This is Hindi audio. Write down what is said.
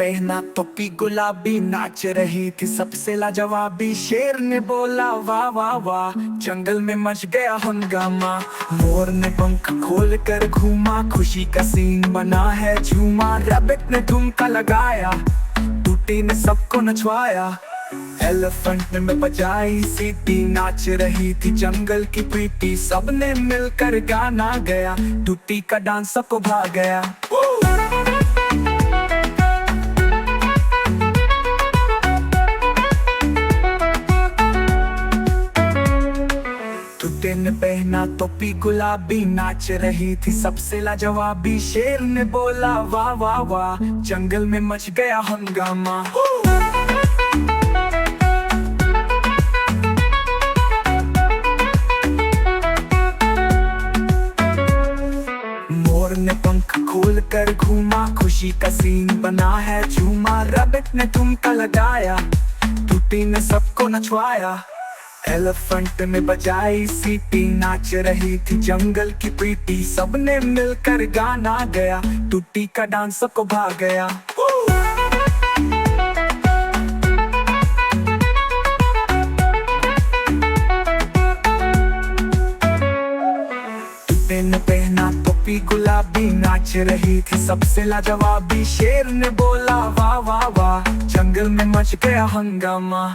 पहना टोपी गुलाबी, नाच रही थी सबसे लाजवाबी। शेर ने बोला वाह वाह वाह, जंगल में मच गया हंगामा। मोर ने पंख खोल कर घूमा, खुशी का सीन बना है झूमा। रैबिट ने ठुमका लगाया, टूटी ने सबको नचवाया। एलिफेंट ने बजाई सीटी, नाच रही थी जंगल की प्रीति। सबने मिलकर गाना गया, टूटी का डांस सबको भा गया। टूटे ने पहना टोपी गुलाबी, नाच रही थी सबसे लाजवाबी। शेर ने बोला वाह वाह वाह, जंगल में मच गया हंगामा। मोर ने पंख खोल कर घूमा, खुशी का सीन बना है झूमा। रैबिट ने ठुमका लगाया, टूटी ने सबको नचवाया। एलिफेंट ने बजाई सीटी, नाच रही थी जंगल की प्रीति। सबने मिलकर गाना गया, टूटी का डांस सबको भा गया। टूटे ने पहना टोपी गुलाबी, नाच रही थी सबसे लाजवाबी। शेर ने बोला वाह वाह वाह, जंगल में मच गया हंगामा।